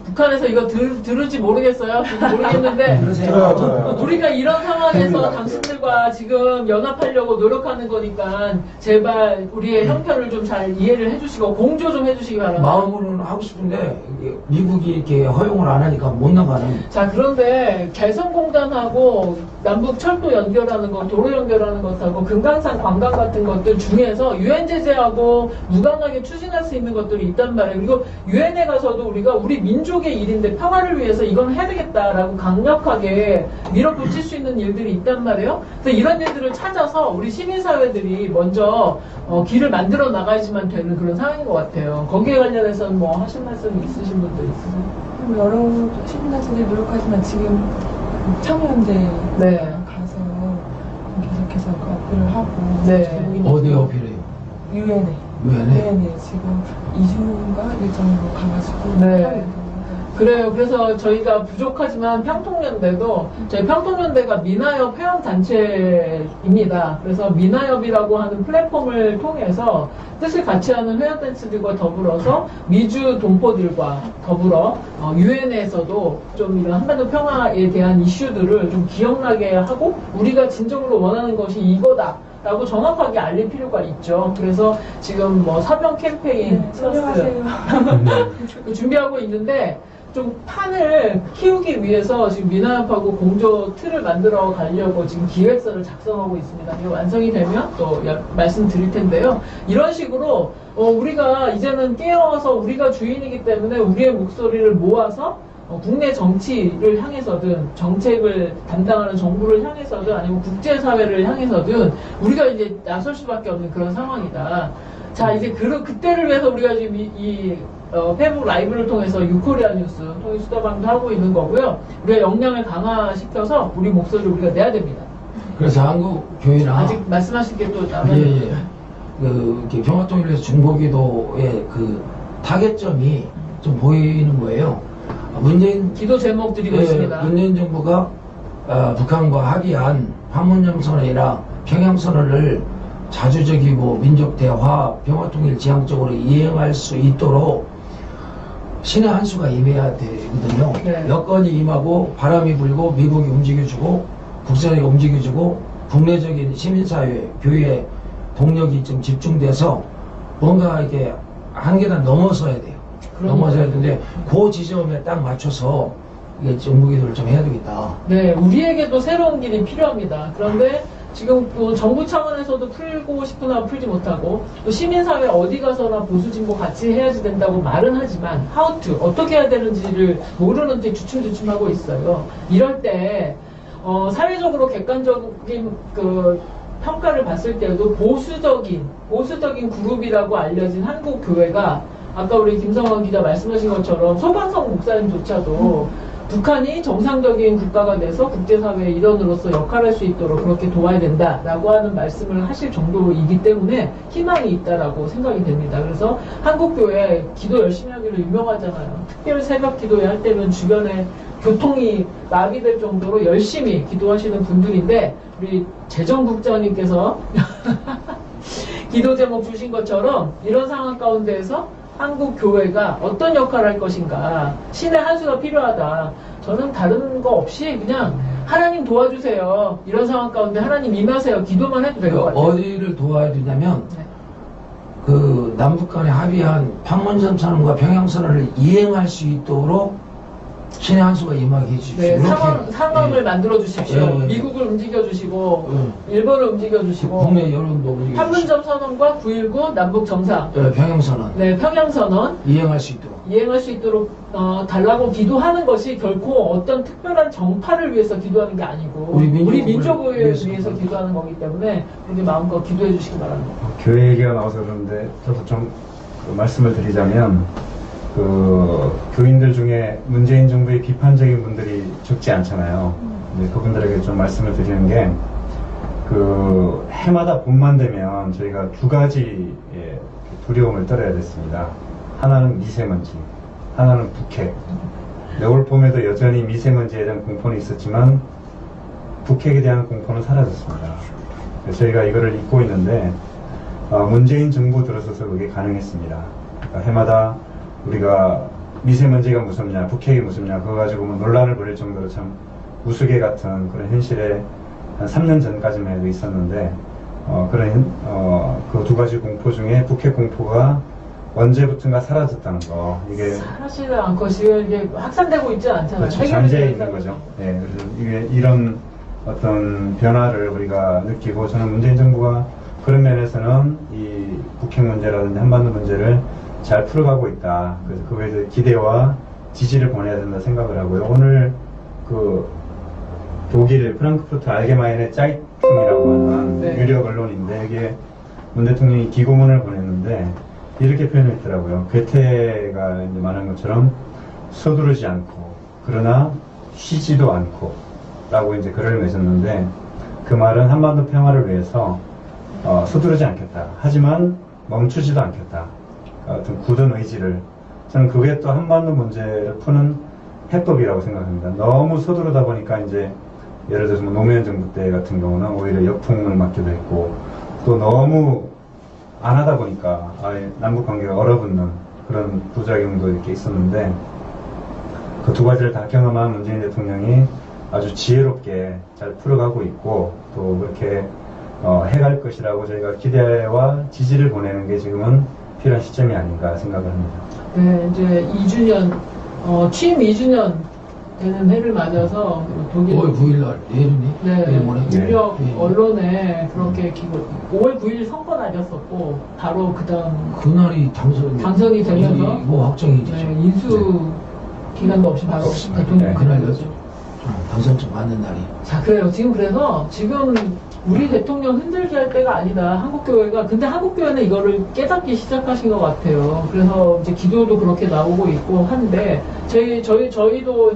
북한에서 이거 들을지 모르겠어요. 모르겠는데 들어요. 우리가 이런 상황에서 됩니다. 당신들과 지금 연합하려고 노력하는 거니까 제발 우리의 형편을 좀 잘 이해를 해주시고 공조 좀 해주시기 바랍니다. 마음으로는 하고 싶은데 이게 미국이 이렇게 허용을 안 하니까 못 나가는. 자, 그런데 개성공단하고 남북 철도 연결하는 것, 도로 연결하는 것하고 금강산 관광 같은 것들 중에서 유엔 제재하고 무관하게 추진할 수 있는 것들이 있단 말이에요. 그리고 유엔에 가서도 우리가 우리 민족의 일인데 평화를 위해서 이건 해야 되겠다라고 강력하게 밀어붙일 수 있는 일들이 있단 말이에요. 그래서 이런 일들을 찾아서 우리 시민사회들이 먼저 길을 만들어 나가야지만 되는 그런 상황인 것 같아요. 거기에 관련해서는 뭐 하실 말씀 있으신 분들 있으세요? 여러 시민단체들이 노력하지만 지금 참여연대 네. 가서 계속해서 그 어필을 하고 네. 어디 어필해요? 유엔에 유엔에? 지금 2주인가 일정으로 가가지고 네. 하고 있는 거예요. 그래요. 그래서 저희가 부족하지만 평통연대도 저희 평통연대가 민화협 회원단체입니다. 그래서 민화협이라고 하는 플랫폼을 통해서 뜻을 같이 하는 회원단체들과 더불어서 미주 동포들과 더불어 유엔에서도 좀 이런 한반도 평화에 대한 이슈들을 좀 기억나게 하고 우리가 진정으로 원하는 것이 이거다. 라고 정확하게 알릴 필요가 있죠. 그래서 지금 뭐 사병 캠페인 설명하세요. 준비하고 있는데 좀 판을 키우기 위해서 지금 민화협하고 공조 틀을 만들어 가려고 지금 기획서를 작성하고 있습니다. 이게 완성이 되면 또 말씀드릴 텐데요. 이런 식으로 우리가 이제는 깨어서 우리가 주인이기 때문에 우리의 목소리를 모아서 국내 정치를 향해서든 정책을 담당하는 정부를 향해서든 아니면 국제사회를 향해서든 우리가 이제 나설 수밖에 없는 그런 상황이다. 자, 이제 그때를 위해서 우리가 지금 이 페북 라이브를 통해서 유코리아 뉴스 통일 수다방도 하고 있는 거고요. 우리가 역량을 강화시켜서 우리 목소리를 우리가 내야 됩니다. 그래서 한국 교회나 아직 말씀하실 게 또 남아요. 예. 이렇게 평화통일에서 중보기도의 그 타겟점이 좀 보이는 거예요. 문재인 기도 제목 드리고 있습니다. 문재인 정부가 북한과 합의한 판문점선언이나 평양선언을 자주적이고 민족 대화, 평화통일 지향적으로 이행할 수 있도록 신의 한 수가 임해야 되거든요. 네. 여건이 임하고 바람이 불고 미국이 움직여주고 국제사회가 움직여주고 국내적인 시민사회, 교회 동력이 좀 집중돼서 뭔가 이렇게 한 계단 넘어서야 돼요. 넘어서야 되는데 그 지점에 딱 맞춰서 이게 정부기도를 좀 해야 되겠다. 네, 우리에게도 새로운 길이 필요합니다. 그런데 지금 또 정부 차원에서도 풀고 싶으나 풀지 못하고 또 시민사회 어디 가서나 보수진보 같이 해야지 된다고 말은 하지만 how to, 어떻게 해야 되는지를 모르는 데 주춤주춤하고 있어요. 이럴 때 사회적으로 객관적인 그 평가를 봤을 때도 보수적인 그룹이라고 알려진 한국 교회가 아까 우리 김성원 기자 말씀하신 것처럼 소강성 목사님조차도 북한이 정상적인 국가가 돼서 국제사회의 일원으로서 역할할 수 있도록 그렇게 도와야 된다라고 하는 말씀을 하실 정도이기 때문에 희망이 있다라고 생각이 됩니다. 그래서 한국교회 기도 열심히 하기로 유명하잖아요. 특별 새벽 기도회 할 때는 주변에 교통이 마비될 정도로 열심히 기도하시는 분들인데 우리 재정국장님께서 기도 제목 주신 것처럼 이런 상황 가운데에서 한국 교회가 어떤 역할을 할 것인가, 신의 한 수가 필요하다. 저는 다른 거 없이 그냥 하나님 도와주세요. 이런 상황 가운데 하나님 임하세요. 기도만 해도 될 것 같아요. 어디를 도와야 되냐면 네. 그 남북 간에 합의한 판문점 선언과 평양 선언을 이행할 수 있도록 신의 한 수가 임하게 해주십시오. 네, 이렇게, 상황을 예. 만들어 주십시오. 예. 미국을 움직여 주시고 예. 일본을 움직여 주시고 국내 여론도 움직여 판문점 선언과 9.19 남북 정상, 평양 선언 네, 평양 선언 이행할 수 있도록. 이행할 수 있도록 달라고 기도하는 것이 결코 어떤 특별한 정파를 위해서 기도하는 게 아니고 우리 민족을 위해서 위해서 기도하는 거기 때문에 우리 마음껏 기도해 주시기 바랍니다. 교회 얘기가 나와서 그런데 저도 좀그 말씀을 드리자면 그 교인들 중에 문재인 정부의 비판적인 분들이 적지 않잖아요. 근데 그분들에게 좀 말씀을 드리는 게 그 해마다 봄만 되면 저희가 두 가지의 두려움을 떨어야 됐습니다. 하나는 미세먼지, 하나는 북핵. 올 봄에도 여전히 미세먼지에 대한 공포는 있었지만 북핵에 대한 공포는 사라졌습니다. 그래서 저희가 이거를 잊고 있는데 문재인 정부 들어서서 그게 가능했습니다. 그러니까 해마다 우리가 미세먼지가 무섭냐, 북핵이 무섭냐, 그거 가지고 뭐 논란을 벌일 정도로 참 우스개 같은 그런 현실에 한 3년 전까지만 해도 있었는데, 그 두 가지 공포 중에 북핵 공포가 언제부턴가 사라졌다는 거, 이게. 사라지는 않고 지금 이게 확산되고 있지 않잖아요. 그렇죠. 잠재해 있는 거죠. 네, 그래서 이게 이런 어떤 변화를 우리가 느끼고 저는 문재인 정부가 그런 면에서는 이 북핵 문제라든지 한반도 문제를 잘 풀어가고 있다. 그래서 그거에 대해 기대와 지지를 보내야 된다 생각을 하고요. 오늘 그 독일 프랑크푸르트 알게마인의 짜이퉁이라고 하는 네. 유력 언론인데 이게 문 대통령이 기고문을 보냈는데 이렇게 표현했더라고요. 괴테가 이제 말한 것처럼 서두르지 않고 그러나 쉬지도 않고 라고 이제 글을 맺었는데 그 말은 한반도 평화를 위해서 서두르지 않겠다. 하지만 멈추지도 않겠다. 어떤 굳은 의지를. 저는 그게 또 한반도 문제를 푸는 해법이라고 생각합니다. 너무 서두르다 보니까 이제 예를 들어서 뭐 노무현 정부 때 같은 경우는 오히려 역풍을 맞기도 했고 또 너무 안 하다 보니까 아예 남북 관계가 얼어붙는 그런 부작용도 이렇게 있었는데 그 두 가지를 다 경험한 문재인 대통령이 아주 지혜롭게 잘 풀어가고 있고 또 그렇게 해갈 것이라고 저희가 기대와 지지를 보내는 게 지금은 필요한 시점이 아닌가 생각을 합니다. 네, 이제 2주년, 취임 2주년 되는 해를 맞아서 독일 5월 9일날 내일이니? 네, 내일 모레. 유력 네. 언론에 그렇게 5월 9일 선거 날렸었고 바로 그다음 그날이 당선이 되면서 이거 확정이 되죠. 네, 인수 기간도 없이 바로 대통령 네. 그날이었죠. 당선증 받는 날이. 자, 그래요. 지금 우리 대통령 흔들게 할 때가 아니다. 한국교회가. 근데 한국교회는 이거를 깨닫기 시작하신 것 같아요. 그래서 이제 기도도 그렇게 나오고 있고 한데, 저희도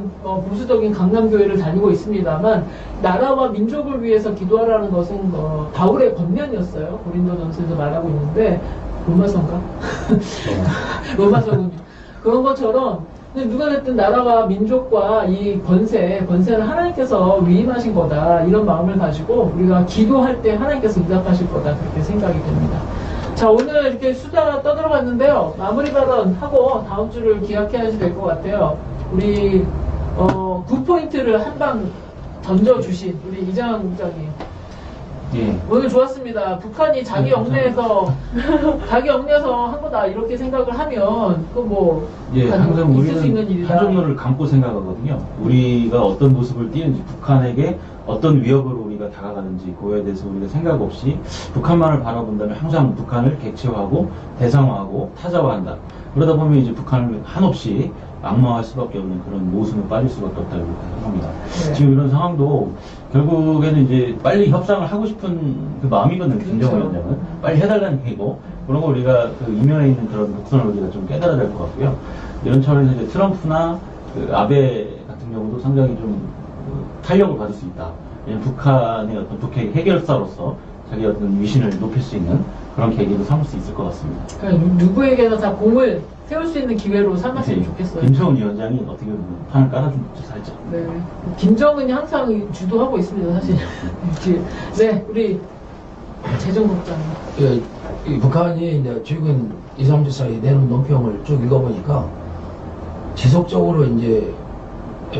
보수적인 강남교회를 다니고 있습니다만, 나라와 민족을 위해서 기도하라는 것은 바울의 권면이었어요. 고린도전서에서 말하고 있는데, 로마서인가? 로마서군요. 그런 것처럼, 근데 누가 됐든 나라와 민족과 이 권세는 하나님께서 위임하신 거다. 이런 마음을 가지고 우리가 기도할 때 하나님께서 응답하실 거다. 그렇게 생각이 됩니다. 자, 오늘 이렇게 수다 떠들어봤는데요. 마무리 발언하고 다음 주를 기약해야 될 것 같아요. 우리 9포인트를 한 방 던져주신 우리 이장한 국장님. 예. 오늘 좋았습니다. 북한이 자기 영내에서 한 거다 이렇게 생각을 하면 예, 항상 있을 수 있는 우리는 일이다. 한전로를 감고 생각하거든요. 우리가 어떤 모습을 띄는지, 북한에게 어떤 위협으로 우리가 다가가는지, 그거에 대해서 우리가 생각 없이 북한만을 바라본다면 항상 북한을 객체화하고 대상화하고 타자화한다. 그러다 보면 이제 북한을 한없이 악마화할 수밖에 없는 그런 모순에 빠질 수밖에 없다고 생각합니다. 네. 지금 이런 상황도 결국에는 이제 빨리 협상을 하고 싶은 그 마음이거든요. 김정은 그렇죠. 위원장은 빨리 해달라는 얘기고, 그런 거 우리가 그 이면에 있는 그런 독선을 우리가 좀 깨달아야 될 것 같고요. 이런 차원에서 이제 트럼프나 그 아베 같은 경우도 상당히 좀 탄력을 받을 수 있다. 왜냐면 북한의 어떤 북핵 해결사로서 자기 어떤 위신을 높일 수 있는 그런 계기도 삼을 수 있을 것 같습니다. 그러니까 누구에게나 다 공을 세울 수 있는 기회로 삼았으면 좋겠어요. 김정은 위원장이 어떻게 보면 판을 깔아준 거죠, 살짝. 네. 김정은이 항상 주도하고 있습니다, 사실. 네, 우리 재정국장님. 예, 이 북한이 이제 최근 2, 3주 사이에 내놓은 논평을 쭉 읽어보니까 지속적으로 이제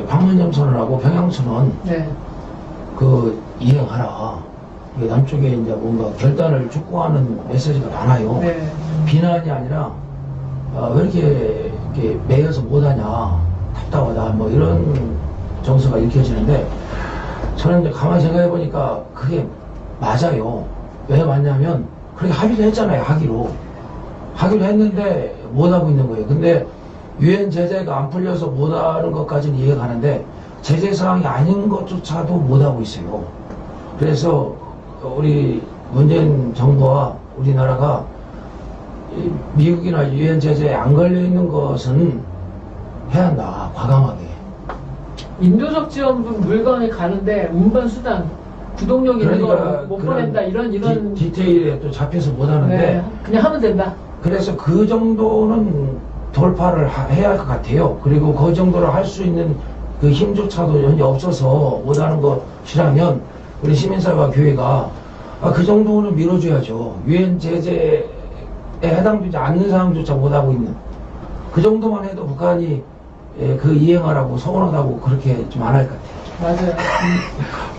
방문점선언하고 평양선언 네. 그 이행하라. 이게 남쪽에 이제 뭔가 결단을 촉구하는 메시지가 많아요. 네. 비난이 아니라 왜 이렇게 매여서 못하냐, 답답하다, 뭐 이런 정서가 읽혀지는데 저는 이제 가만히 생각해 보니까 그게 맞아요. 왜 맞냐면 그렇게 합의를 했잖아요. 하기로 했는데 못하고 있는 거예요. 근데 유엔 제재가 안 풀려서 못하는 것까지는 이해가 가는데 제재 사항이 아닌 것조차도 못하고 있어요. 그래서 우리 문재인 정부와 우리나라가 이 미국이나 유엔 제재에 안 걸려 있는 것은 해야 한다. 과감하게. 인도적 지원분 물건이 가는데 운반 수단 구동력 있는 거 못 그런 보낸다 이런 디테일에 또 잡혀서 못하는데 네, 그냥 하면 된다. 그래서 그 정도는 돌파를 해야 할 것 같아요. 그리고 그 정도를 할 수 있는 그 힘조차도 현재 없어서 못하는 것이라면 우리 시민사회와 교회가 그 정도는 밀어줘야죠. 유엔 제재에 해당되지 않는 사항조차 못하고 있는 그 정도만 해도 북한이 그 이행하라고 서운하다고 그렇게 좀 안 할 것 같아요. 맞아요.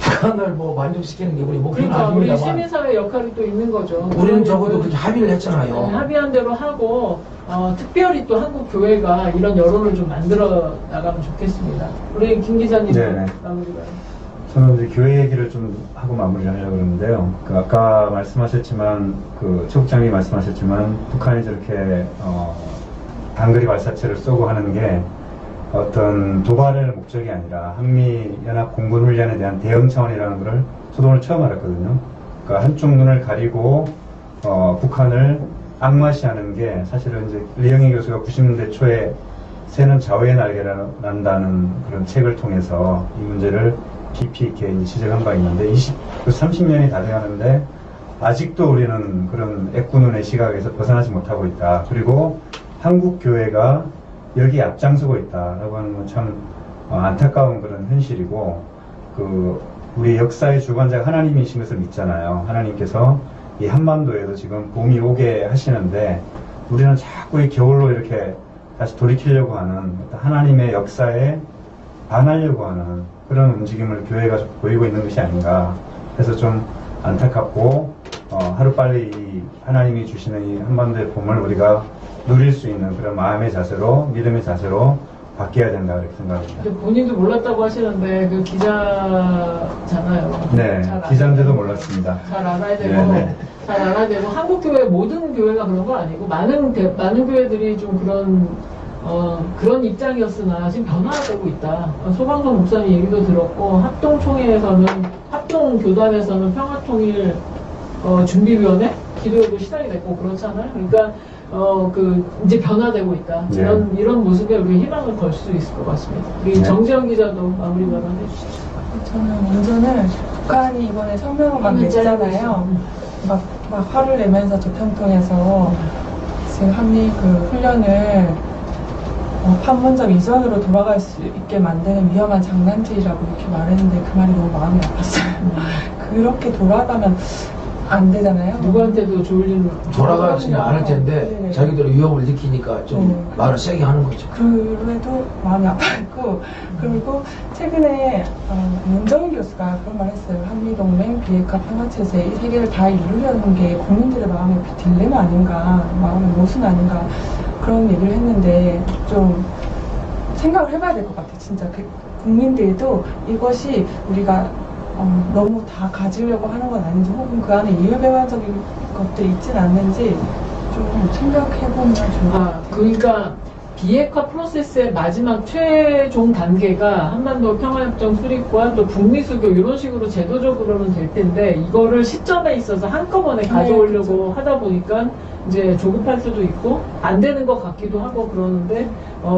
북한을 뭐 만족시키는 게 우리 목표는 그러니까 우리 아닙니다만 시민사회 역할이 또 있는 거죠. 우리는 적어도 그렇게 합의를 했잖아요. 네, 합의한 대로 하고 특별히 또 한국 교회가 이런 여론을 좀 만들어 나가면 좋겠습니다. 우리 김 기자님 네네. 마무리가요. 저는 이제 교회 얘기를 좀 하고 마무리를 하려고 그러는데요. 아까 말씀하셨지만, 최 국장님이 말씀하셨지만, 북한이 저렇게, 단거리 발사체를 쏘고 하는 게 어떤 도발의 목적이 아니라 한미연합 공군훈련에 대한 대응 차원이라는 것을 저도 오늘 처음 알았거든요. 그러니까 한쪽 눈을 가리고, 북한을 악마시하는 게 사실은 이제 리영희 교수가 90년대 초에 새는 좌우의 날개를 난다는 그런 책을 통해서 이 문제를 깊이 있게 지적한 바 있는데 30년이 다 돼가는데 아직도 우리는 그런 애꾸눈의 시각에서 벗어나지 못하고 있다. 그리고 한국 교회가 여기 앞장서고 있다라고 하는 건 참 안타까운 그런 현실이고 우리 역사의 주관자가 하나님이신 것을 믿잖아요. 하나님께서 이 한반도에도 지금 봄이 오게 하시는데 우리는 자꾸 이 겨울로 이렇게 다시 돌이키려고 하는 하나님의 역사에 반하려고 하는 그런 움직임을 교회가 보이고 있는 것이 아닌가. 그래서 좀 안타깝고 하루빨리 이 하나님이 주시는 이 한반도의 봄을 우리가 누릴 수 있는 그런 마음의 자세로, 믿음의 자세로 바뀌어야 된다 이렇게 생각합니다. 본인도 몰랐다고 하시는데 그 기자잖아요. 네, 기자인데도 몰랐습니다. 잘 알아야 되고, 네네. 잘 알아야 되고 한국 교회 모든 교회가 그런 거 아니고 많은 교회들이 좀 그런 입장이었으나 지금 변화되고 있다. 소방선 목사님 얘기도 들었고 합동교단에서는 평화통일 준비위원회 기도회도 시작이 됐고 그렇잖아요. 그러니까 이제 변화되고 있다. 네. 이런 모습에 우리 희망을 걸 수 있을 것 같습니다. 우리 네. 정재영 기자도 마무리 발언 해주시죠. 저는 먼저는 북한이 이번에 성명을 막 냈잖아요. 막 화를 내면서 조평통에서 지금 한미 훈련을 판문점 이전으로 돌아갈 수 있게 만드는 위험한 장난질이라고 이렇게 말했는데 그 말이 너무 마음이 아팠어요. 그렇게 돌아가면 안 되잖아요. 누구한테도 좋을 일은 돌아가지는 않을 텐데 네. 자기들의 위협을 느끼니까 좀 네. 말을 세게 하는 거죠. 그래도 마음이 아팠고 그리고 최근에 문정인 교수가 그런 말 했어요. 한미동맹 비핵화 평화체제 이 세 개를 다 이루려는 게 국민들의 마음의 딜레마 아닌가, 마음의 모순 아닌가 그런 얘기를 했는데 좀 생각을 해봐야 될 것 같아요. 진짜 국민들도 이것이 우리가 너무 다 가지려고 하는 건 아닌지 혹은 그 안에 이율배반적인 것들이 있진 않는지 좀 생각해보면 좋을 것 같아요. 그러니까 비핵화 프로세스의 마지막 최종 단계가 한반도 평화협정 수립과 또 북미 수교 이런 식으로 제도적으로는 될 텐데 이거를 시점에 있어서 한꺼번에 가져오려고 그렇죠. 하다 보니까 이제 조급할 수도 있고 안 되는 것 같기도 하고 그러는데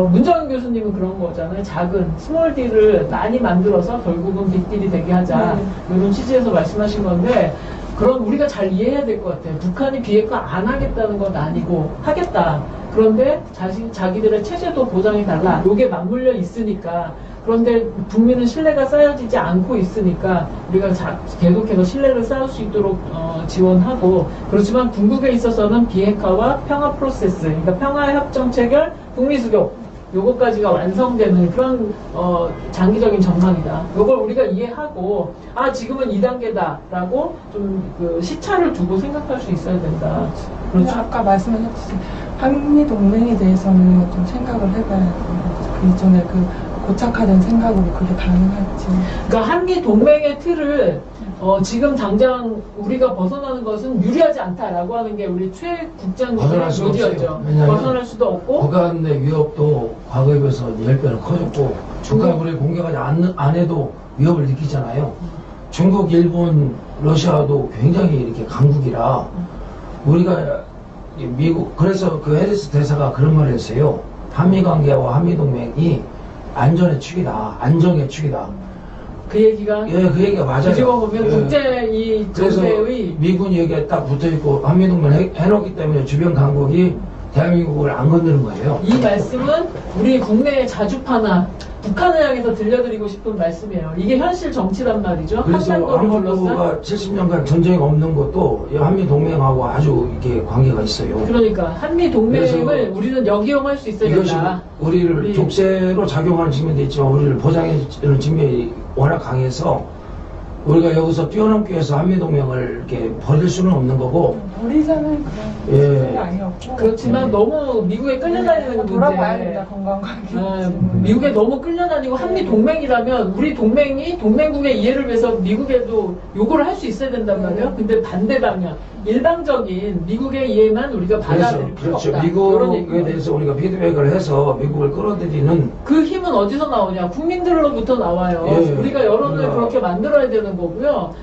문정인 교수님은 그런 거잖아요. 작은 스몰 딜을 많이 만들어서 결국은 빅딜이 되게 하자 이런 취지에서 말씀하신 건데 그럼 우리가 잘 이해해야 될 것 같아요. 북한이 비핵화 안 하겠다는 건 아니고 하겠다. 그런데 자기들의 체제도 보장이 달라. 요게 맞물려 있으니까. 그런데 북미는 신뢰가 쌓여지지 않고 있으니까 우리가 계속해서 신뢰를 쌓을 수 있도록 지원하고 그렇지만 궁극에 있어서는 비핵화와 평화 프로세스, 그러니까 평화 협정 체결, 북미 수교 요거까지가 완성되는 그런 장기적인 전망이다. 요걸 우리가 이해하고 지금은 2단계다라고 좀 그 시차를 두고 생각할 수 있어야 된다. 그렇죠. 아까 말씀하셨듯이 한미 동맹에 대해서는 좀 생각을 해봐야 돼요. 그 이전에 그 고착화된 생각으로 그게 가능할지. 그러니까 한미 동맹의 틀을 지금 당장 우리가 벗어나는 것은 유리하지 않다라고 하는 게 우리 최 국장님의 벗어날 수가 요지였죠. 없어요. 왜냐하면 벗어날 수도 없고 북한 내 위협도 과거에 비해서 10배는 커졌고 북한 우리 공격하지 안 해도 위협을 느끼잖아요. 중국, 일본, 러시아도 굉장히 이렇게 강국이라 우리가 미국 그래서 그 해리스 대사가 그런 말을 했어요. 한미 관계와 한미 동맹이 안전의 축이다. 안정의 축이다. 그 얘기가 예, 그 얘기가 맞아요. 뒤집어 보면 예. 국제 이 그래서 정세의 미군이 여기에 딱 붙어 있고 한미동맹 해놓기 때문에 주변 강국이 대한민국을 안 건드는 거예요. 이 말씀은 우리 국내의 자주파나 북한을 향해서 들려드리고 싶은 말씀이에요. 이게 현실 정치란 말이죠. 그래서 한반도를 둘러싼. 한반도가 70년간 전쟁이 없는 것도 이 한미동맹하고 아주 이렇게 관계가 있어요. 그러니까 한미 동맹을 그래서 우리는 역이용할 수 있어야 이것이 된다. 우리를 우리- 족쇄로 작용하는 측면도 있지만 우리를 보장해주는 측면이 워낙 강해서 우리가 여기서 뛰어넘기 위해서 한미동맹을 이렇게 버릴 수는 없는 거고 버리자는 그런 예. 뜻이 아니었고. 그렇지만 너무 미국에 끌려다니는 문제. 돌아봐야 된다, 건강관계. 미국에 너무 끌려다니고 한미 동맹이라면 우리 동맹이 동맹국의 이해를 위해서 미국에도 요구를 할 수 있어야 된단 말이에요. 근데 반대 방향, 일방적인 미국의 이해만 우리가 받아들일 필요 그렇죠. 없다. 이런 미국에 얘기예요. 대해서 우리가 피드백을 해서 미국을 끌어들이는 그 힘은 어디서 나오냐? 국민들로부터 나와요. 예, 우리가 여론을 우리가- 그렇게 만들어야 되는 거고요.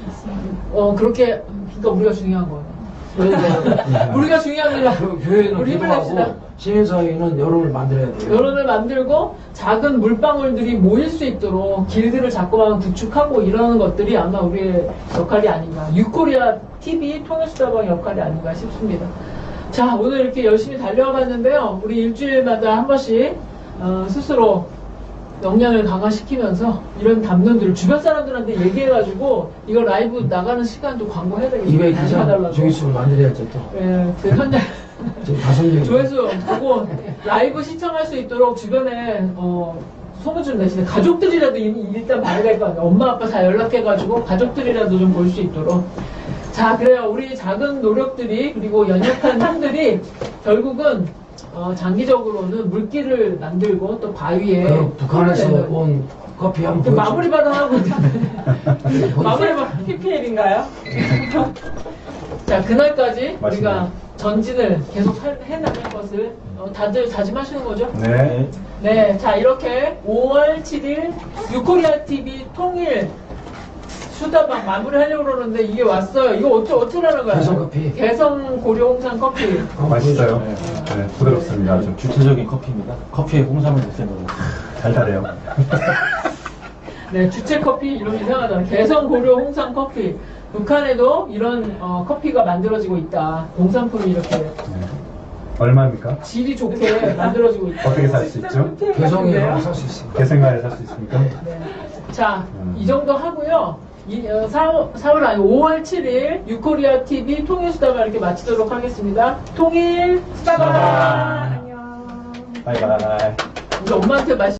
그렇게 그러니까 우리가 중요한 거예요. 우리가 중요한 게 아니라 교회는 우리 힘을 냅시다. 기도하고 시민사회는 여론을 만들어야 돼요. 여론을 만들고 작은 물방울들이 모일 수 있도록 길들을 자꾸만 구축하고 이러는 것들이 아마 우리의 역할이 아닌가. 유코리아 TV 통일수다방 역할이 아닌가 싶습니다. 자, 오늘 이렇게 열심히 달려봤는데요. 우리 일주일마다 한 번씩 스스로 역량을 강화시키면서 이런 담론들을 주변 사람들한테 얘기해가지고 이거 라이브 나가는 시간도 광고해야 되겠어요. 입에 많이 기자 해달라고. 조회수를 만들어야죠 또. 예, 그 현장 지금 5명. 조회수 보고 라이브 시청할 수 있도록 주변에 소문 좀 내시네. 가족들이라도 일단 봐야 될 거 아니에요. 엄마 아빠 다 연락해가지고 가족들이라도 좀 볼 수 있도록. 자, 그래요. 우리 작은 노력들이 그리고 연약한 힘들이 결국은 장기적으로는 물길을 만들고 또 바위에 그 북한에서 꿀을 내는. 온 커피 한번 그 마무리 발언하고 있는데 마무리 발언 PPL인가요? 자, 그날까지 맞습니다. 우리가 전진을 계속 해나갈 것을 다들 다짐하시는 거죠? 네. 네, 자, 이렇게 5월 7일 유코리아 TV 통일 수다방 마무리 하려고 그러는데 이게 왔어요. 이거 어떻게 하는 거야? 개성 커피. 개성 고려 홍삼 커피. 맛있어요. 네, 부드럽습니다. 아주 주체적인 커피입니다. 커피에 홍삼을 곱씹는 거. 달달해요. 네, 주체 커피 이름 이상하잖아. 개성 고려 홍삼 커피. 북한에도 이런 커피가 만들어지고 있다. 공산품이 이렇게 네. 얼마입니까? 질이 좋게 만들어지고 있다. 어떻게 살 수 있죠? 개성에 가서 살 수 있어요. 개생가에 살 수 있습니까? 네. 자, 이 정도 하고요. 4월 아니 5월 7일 유코리아 TV 통일수다방 이렇게 마치도록 하겠습니다. 통일수다방. 안녕. 바이바이. 우리 엄마한테 말씀.